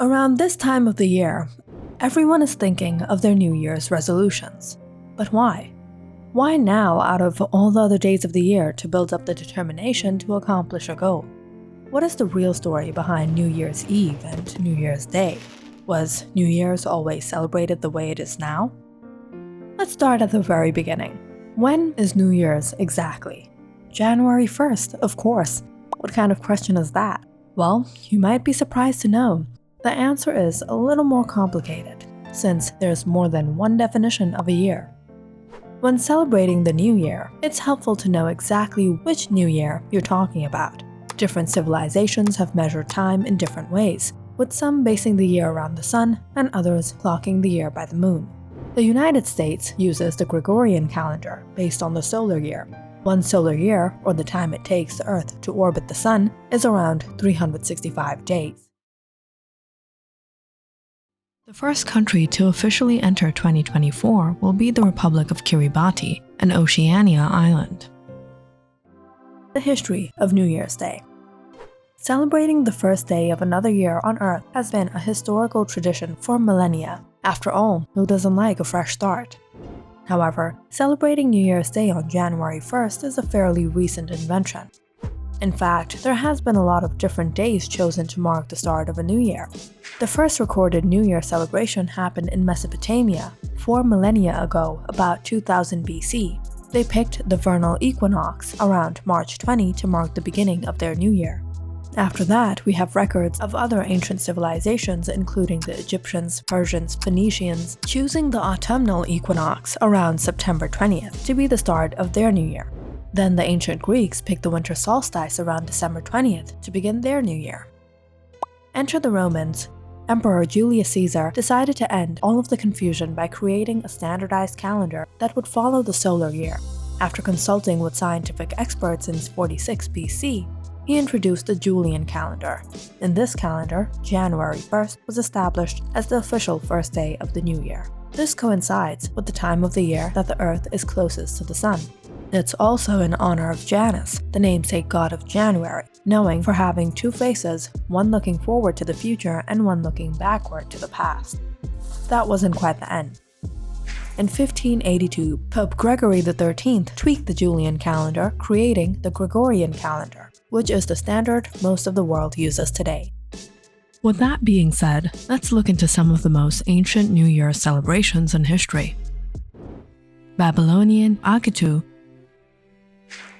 Around this time of the year, everyone is thinking of their New Year's resolutions. But why? Why now out of all the other days of the year to build up the determination to accomplish a goal? What is the real story behind New Year's Eve and New Year's Day? Was New Year's always celebrated the way it is now? Let's start at the very beginning. When is New Year's exactly? January 1st, of course. What kind of question is that? Well, you might be surprised to know the answer is a little more complicated, since there's more than one definition of a year. When celebrating the New Year, it's helpful to know exactly which New Year you're talking about. Different civilizations have measured time in different ways, with some basing the year around the sun and others clocking the year by the moon. The United States uses the Gregorian calendar based on the solar year. One solar year, or the time it takes the Earth to orbit the sun, is around 365 days. The first country to officially enter 2024 will be the Republic of Kiribati, an Oceania island. The history of New Year's Day. Celebrating the first day of another year on Earth has been a historical tradition for millennia. After all, who doesn't like a fresh start? However, celebrating New Year's Day on January 1st is a fairly recent invention. In fact, there has been a lot of different days chosen to mark the start of a new year. The first recorded New Year celebration happened in Mesopotamia 4 millennia ago, about 2000 BC. They picked the vernal equinox around March 20 to mark the beginning of their new year. After that, we have records of other ancient civilizations, including the Egyptians, Persians, Phoenicians, choosing the autumnal equinox around September 20th to be the start of their new year. Then the ancient Greeks picked the winter solstice around December 20th to begin their new year. Enter the Romans. Emperor Julius Caesar decided to end all of the confusion by creating a standardized calendar that would follow the solar year. After consulting with scientific experts in 46 BC, he introduced the Julian calendar. In this calendar, January 1st was established as the official first day of the new year. This coincides with the time of the year that the Earth is closest to the Sun. It's also in honor of Janus, the namesake god of January, known for having two faces, one looking forward to the future and one looking backward to the past. That wasn't quite the end. In 1582, Pope Gregory XIII tweaked the Julian calendar, creating the Gregorian calendar, which is the standard most of the world uses today. With that being said, let's look into some of the most ancient New Year celebrations in history. Babylonian Akatu.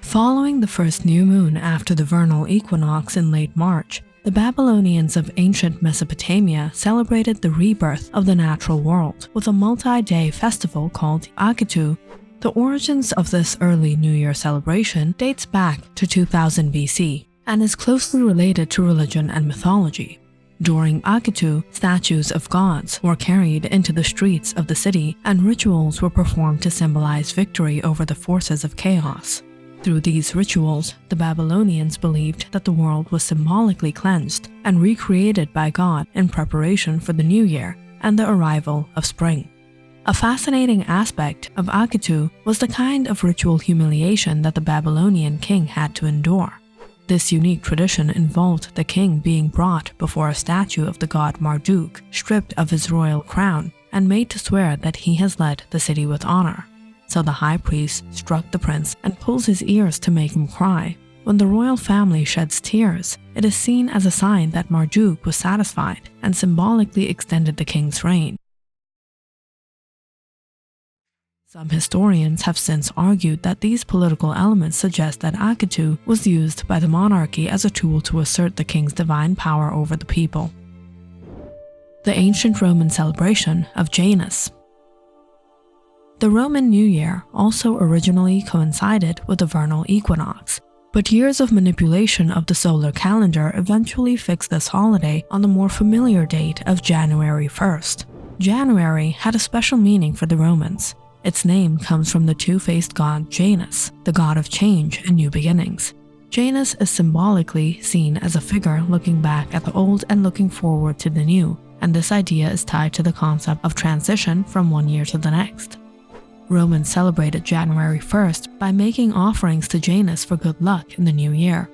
Following the first new moon after the vernal equinox in late March, the Babylonians of ancient Mesopotamia celebrated the rebirth of the natural world with a multi-day festival called Akatu. The origins of this early New Year celebration dates back to 2000 BC and is closely related to religion and mythology. During Akatu, statues of gods were carried into the streets of the city and rituals were performed to symbolize victory over the forces of chaos. Through these rituals, the Babylonians believed that the world was symbolically cleansed and recreated by God in preparation for the new year and the arrival of spring. A fascinating aspect of Akatu was the kind of ritual humiliation that the Babylonian king had to endure. This unique tradition involved the king being brought before a statue of the god Marduk, stripped of his royal crown, and made to swear that he has led the city with honor. So the high priest struck the prince and pulls his ears to make him cry. When the royal family sheds tears, it is seen as a sign that Marduk was satisfied and symbolically extended the king's reign. Some historians have since argued that these political elements suggest that Akatu was used by the monarchy as a tool to assert the king's divine power over the people. The ancient Roman celebration of Janus. The Roman New Year also originally coincided with the vernal equinox, but years of manipulation of the solar calendar eventually fixed this holiday on the more familiar date of January 1st. January had a special meaning for the Romans. Its name comes from the two-faced god Janus, the god of change and new beginnings. Janus is symbolically seen as a figure looking back at the old and looking forward to the new, and this idea is tied to the concept of transition from one year to the next. Romans celebrated January 1st by making offerings to Janus for good luck in the new year.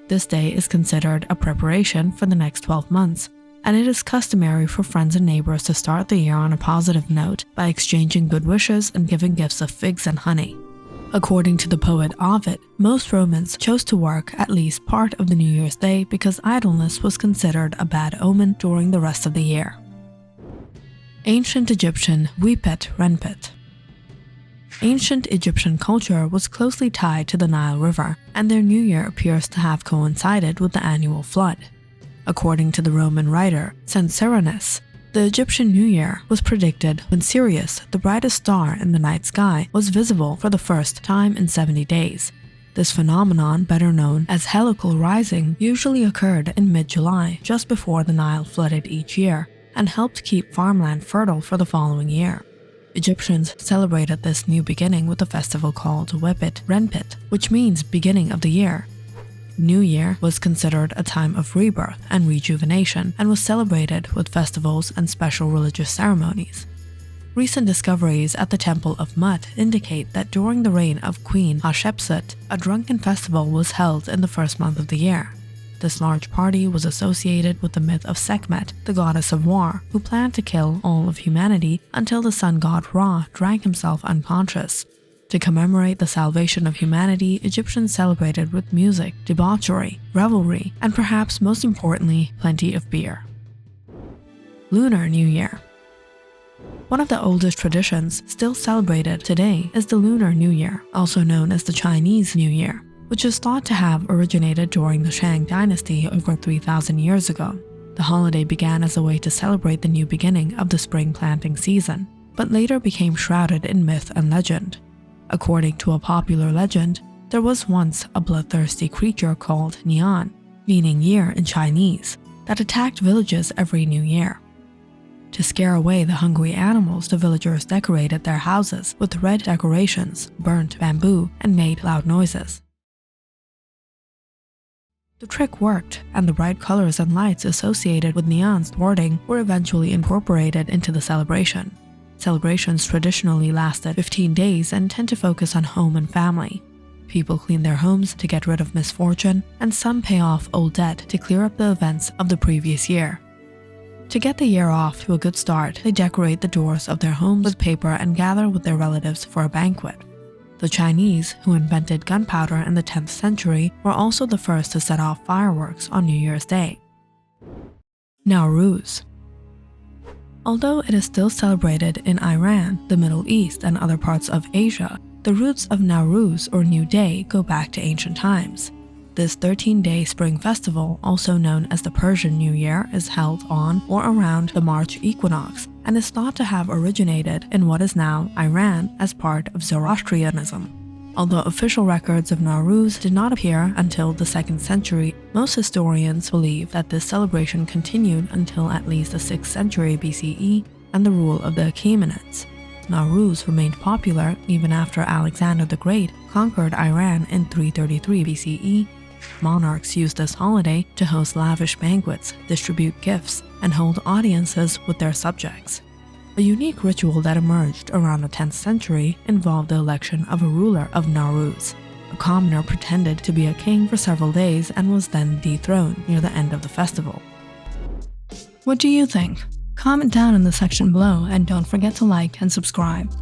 This day is considered a preparation for the next 12 months, and it is customary for friends and neighbors to start the year on a positive note by exchanging good wishes and giving gifts of figs and honey. According to the poet Ovid, most Romans chose to work at least part of the New Year's Day because idleness was considered a bad omen during the rest of the year. Ancient Egyptian Wipet Renpet. Ancient Egyptian culture was closely tied to the Nile River, and their New Year appears to have coincided with the annual flood. According to the Roman writer Censorinus, the Egyptian New Year was predicted when Sirius, the brightest star in the night sky, was visible for the first time in 70 days. This phenomenon, better known as heliacal rising, usually occurred in mid-July, just before the Nile flooded each year, and helped keep farmland fertile for the following year. Egyptians celebrated this new beginning with a festival called Wipet Renpet, which means beginning of the year. New Year was considered a time of rebirth and rejuvenation and was celebrated with festivals and special religious ceremonies. Recent discoveries at the Temple of Mut indicate that during the reign of Queen Hatshepsut, a drunken festival was held in the first month of the year. This large party was associated with the myth of Sekhmet, the goddess of war, who planned to kill all of humanity until the sun god Ra drank himself unconscious. To commemorate the salvation of humanity, Egyptians celebrated with music, debauchery, revelry, and perhaps most importantly, plenty of beer. Lunar New Year. One of the oldest traditions still celebrated today is the Lunar New Year, also known as the Chinese New Year, which is thought to have originated during the Shang dynasty over 3,000 years ago. The holiday began as a way to celebrate the new beginning of the spring planting season, but later became shrouded in myth and legend. According to a popular legend, there was once a bloodthirsty creature called Nian, meaning year in Chinese, that attacked villages every new year. To scare away the hungry animals, the villagers decorated their houses with red decorations, burnt bamboo, and made loud noises. The trick worked, and the bright colors and lights associated with Nian's thwarting were eventually incorporated into the celebration. Celebrations traditionally lasted 15 days and tend to focus on home and family. People clean their homes to get rid of misfortune, and some pay off old debt to clear up the events of the previous year. To get the year off to a good start, they decorate the doors of their homes with paper and gather with their relatives for a banquet. The Chinese, who invented gunpowder in the 10th century, were also the first to set off fireworks on New Year's Day. Nowruz. Although it is still celebrated in Iran, the Middle East, and other parts of Asia, the roots of Nowruz, or New Day, go back to ancient times. This 13-day spring festival, also known as the Persian New Year, is held on or around the March equinox and is thought to have originated in what is now Iran as part of Zoroastrianism. Although official records of Nowruz did not appear until the 2nd century, most historians believe that this celebration continued until at least the 6th century BCE and the rule of the Achaemenids. Nowruz remained popular even after Alexander the Great conquered Iran in 333 BCE. Monarchs used this holiday to host lavish banquets, distribute gifts, and hold audiences with their subjects. A unique ritual that emerged around the 10th century involved the election of a ruler of Nowruz. A commoner pretended to be a king for several days and was then dethroned near the end of the festival. What do you think? Comment down in the section below and don't forget to like and subscribe.